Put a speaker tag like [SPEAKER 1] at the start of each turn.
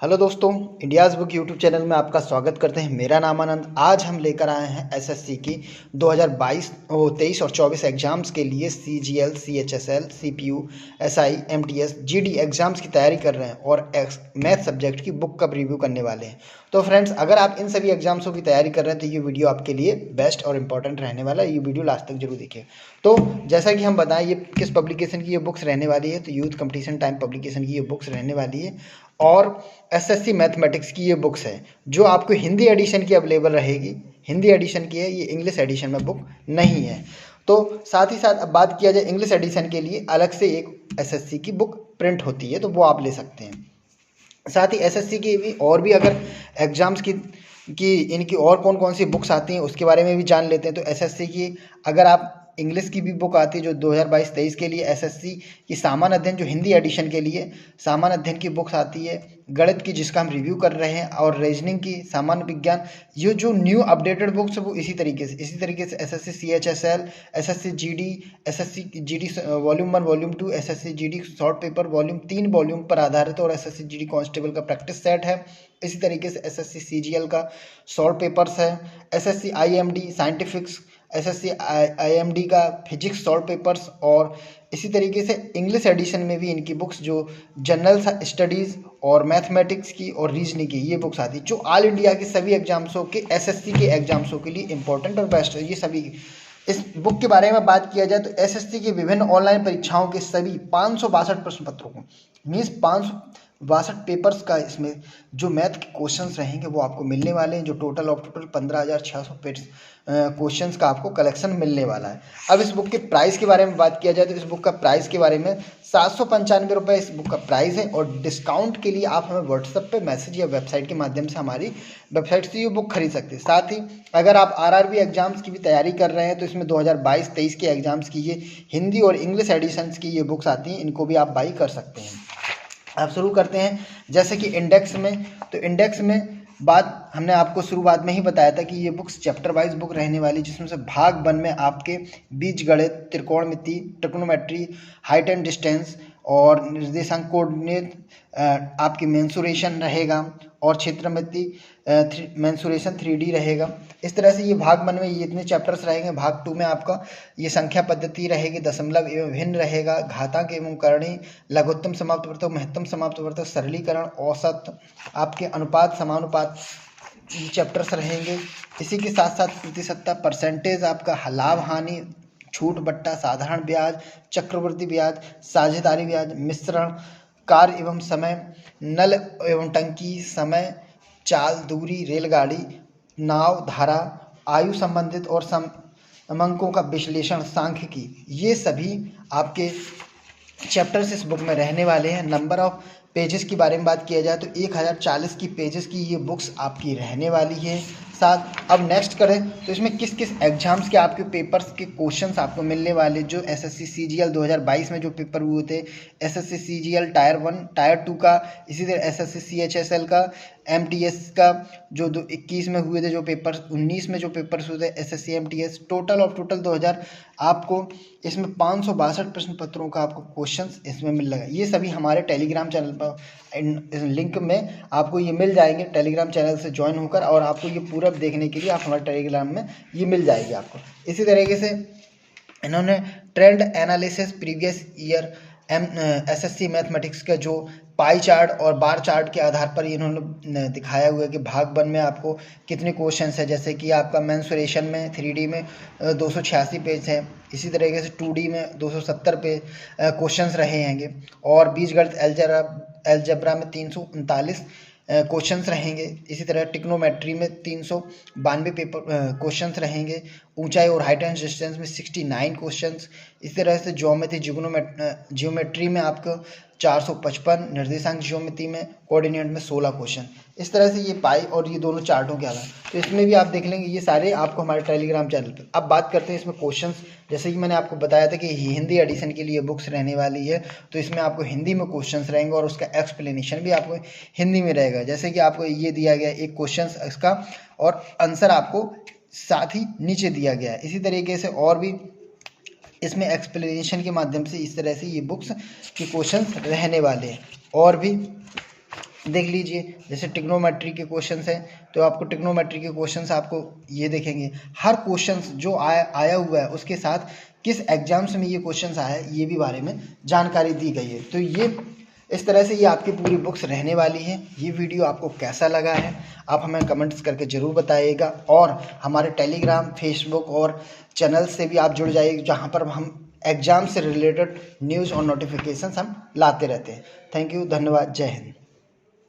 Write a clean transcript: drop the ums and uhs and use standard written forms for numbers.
[SPEAKER 1] Hello दोस्तों, India's book YouTube channel में आपका स्वागत करते हैं। मेरा नाम आनंद। आज हम लेकर आए हैं एसएससी की 2022 23 और 24 एग्जाम्स के लिए CGL, CHSL, CPU, SI, MTS, GD exams की तैयारी कर रहे हैं और मैथ सब्जेक्ट की बुक का रिव्यू करने वाले हैं। तो फ्रेंड्स, अगर आप इन सभी एग्जाम्सों की तैयारी कर रहे हैं तो ये वीडियो आपके लिए बेस्ट और इंपॉर्टेंट रहने वाला है। ये वीडियो लास्ट तक जरूर देखिए। तो जैसा कि हम बताएं, ये किस पब्लिकेशन की ये बुक्स रहने वाली है, तो यूथ कंपटीशन टाइम पब्लिकेशन की ये बुक्स रहने वाली है और एसएससी मैथमेटिक्स की ये बुक्स है जो आपको हिंदी एडिशन की अवेलेबल रहेगी। हिंदी एडिशन की है, ये इंग्लिश एडिशन में बुक नहीं है। तो साथ ही साथ अब बात किया जाए इंग्लिश एडिशन के लिए अलग से एक एसएससी की बुक प्रिंट होती है, तो वो आप ले सकते हैं। साथ ही एसएससी की भी और भी अगर एग्जाम्स की इनकी और कौन कौन सी बुक्स आती हैं उसके बारे में भी जान लेते हैं। तो एसएससी की अगर आप इंग्लिश की भी बुक आती है जो 2022-23 के लिए एसएससी की सामान्य अध्ययन, जो हिंदी एडिशन के लिए सामान्य अध्ययन की बुक्स आती है, गणित की जिसका हम रिव्यू कर रहे हैं, और रीजनिंग की, सामान्य विज्ञान, ये जो न्यू अपडेटेड बुक्स है वो इसी तरीके से SSC CHSL, SSC GD, SSC GD volume 1, volume 2, SSC GD short paper volume 3 volume पर आधारित, और एसएससी जीडी कांस्टेबल का प्रैक्टिस सेट है। इसी तरीके से एसएससी सीजीएल का शॉर्ट पेपर्स है, SSC IMD scientifics, SSC IMD का फिजिक्स शॉर्ट पेपर्स, और इसी तरीके से इंग्लिश एडिशन में भी इनकी बुक्स जो जनरल स्टडीज़ और मैथमेटिक्स की और रीजनिंग की ये बुक्स आती है, जो ऑल इंडिया के सभी एग्जाम्सों के, एसएससी के एग्जाम्सों के लिए इंपॉर्टेंट और बेस्ट है ये सभी। इस बुक के बारे में बात किया जाए तो एसएससी की विभिन्न ऑनलाइन परीक्षाओं के सभी 562 प्रश्न पत्रों को, मीन्स 562 पेपर्स का इसमें जो मैथ के क्वेश्चंस रहेंगे वो आपको मिलने वाले हैं, जो टोटल 15,600 क्वेश्चंस का आपको कलेक्शन मिलने वाला है। अब इस बुक के प्राइस के बारे में बात किया जाए तो इस बुक का प्राइस के बारे में 795 रुपये इस बुक का प्राइस है, और डिस्काउंट के लिए आप हमें व्हाट्सएप पे मैसेज या वेबसाइट के माध्यम से हमारी वेबसाइट से ये बुक खरीद सकते हैं। साथ ही अगर आप आरआरबी एग्जाम्स की भी तैयारी कर रहे हैं तो इसमें 2022-23 के एग्जाम्स की ये हिंदी और इंग्लिश एडिशंस की ये बुक्स आती हैं, इनको भी आप बाई कर सकते हैं। अब शुरू करते हैं जैसे कि इंडेक्स में। तो इंडेक्स में बात हमने आपको शुरुआत में ही बताया था कि ये बुक्स चैप्टर वाइज बुक रहने वाली, जिसमें से भाग 1 में आपके बीजगणित, त्रिकोणमिति, ट्रिग्नोमेट्री, हाइट एंड डिस्टेंस और निर्देशांक कोऑर्डिनेट, आपकी मेंसुरेशन रहेगा, और क्षेत्रमिति मेंसुरेशन 3D रहेगा। इस तरह से ये भाग 1 में ये इतने चैप्टर्स रहेंगे। भाग 2 में आपका ये संख्या पद्धति रहेगी, दशमलव एवं भिन्न रहेगा, घातांक एवं करणी, लघुत्तम समाप्तवर्तक, महत्तम समाप्तवर्तक, सरलीकरण, औसत, आपके अनुपात, समानुपात, ये चैप्टर्स रहेंगे। इसी के साथ साथ प्रतिशतता, परसेंटेज, आपका लाभ हानि, छूट बट्टा, साधारण ब्याज, चक्रवृद्धि ब्याज, साझेदारी ब्याज, मिश्रण, कार्य एवं समय, नल एवं टंकी, समय, चाल, दूरी, रेलगाड़ी, नाव, धारा, आयु संबंधित और समंकों का विश्लेषण, सांख्यिकी, ये सभी आपके चैप्टर्स इस बुक में रहने वाले हैं। नंबर ऑफ पेजेस के बारे में बात किया जाए तो 1040 की पेजेस की ये बुक्स आपकी रहने वाली है। साथ अब नेक्स्ट करें तो इसमें किस किस एग्जाम्स के आपके पेपर्स के क्वेश्चंस आपको मिलने वाले, जो एसएससी सीजीएल 2022 में जो पेपर हुए थे, एसएससी सीजीएल टायर 1, टायर 2 का, इसी तरह एसएससी सीएचएसएल का, एमटीएस का जो 21 में हुए थे जो पेपर, 19 में जो पेपर्स हुए थे एसएससी एमटीएस, टोटल 2000 आपको इसमें 562 प्रश्न पत्रों का आपको क्वेश्चंस इसमें मिल रहा है। ये सभी हमारे टेलीग्राम चैनल पर इस लिंक में आपको ये मिल जाएंगे। टेलीग्राम चैनल से ज्वाइन होकर और आपको ये पूरा देखने के लिए आप हमारे टेलीग्राम में ये मिल जाएगी आपको। इसी तरीके से इन्होंने trend analysis previous year SSC mathematics का जो पाई चार्ट और बार चार्ट के आधार पर इन्होंने दिखाया हुआ है कि भाग 1 में आपको कितने क्वेश्चंस है, जैसे कि आपका मेंसुरेशन में 3D में 286 पेज है, इसी तरीके से 2D में 270 पे क्वेश्चंस रहे हैंगे, और बीजगणित एलजेब्रा में 339 क्वेश्चंस रहेंगे। इसी तरह ट्रिग्नोमेट्री में 392 पेपर क्वेश्चंस रहेंगे, ऊंचाई और हाइट एंड डिस्टेंस में 69 क्वेश्चंस, इस तरह से जियोमेट्री में आपको 455, निर्देशांक ज्योमेट्री में, कोऑर्डिनेट में 16 क्वेश्चन। इस तरह से ये पाई और ये दोनों चार्टों के आधार, तो इसमें भी आप देख लेंगे ये सारे आपको हमारे टेलीग्राम चैनल पर। अब बात करते हैं इसमें क्वेश्चंस। जैसे कि मैंने आपको बताया था कि हिंदी एडिशन के लिए बुक्स रहने वाली है, तो इसमें आपको हिंदी में क्वेश्चंस रहेंगे और उसका एक्सप्लेनेशन भी आपको हिंदी में रहेगा। जैसे कि आपको ये दिया गया एक क्वेश्चन इसका और आंसर आपको साथ ही नीचे दिया गया है। इसी तरीके से और भी इसमें एक्सप्लेनेशन के माध्यम से इस तरह से ये बुक्स के क्वेश्चन रहने वाले हैं। और भी देख लीजिए, जैसे ट्रिग्नोमेट्री के क्वेश्चंस हैं तो आपको ट्रिग्नोमेट्री के क्वेश्चंस आपको ये देखेंगे, हर क्वेश्चंस जो आया हुआ है उसके साथ किस एग्जाम्स में ये क्वेश्चंस आया है ये भी बारे में जानकारी दी गई है। तो ये इस तरह से ये आपकी पूरी बुक्स रहने वाली है। ये वीडियो आपको कैसा लगा है आप हमें कमेंट्स करके ज़रूर बताइएगा, और हमारे टेलीग्राम, फेसबुक और चैनल से भी आप जुड़ जाइए, जहाँ पर हम एग्ज़ाम से रिलेटेड न्यूज़ और नोटिफिकेशंस हम लाते रहते हैं। थैंक यू, धन्यवाद, जय हिंद।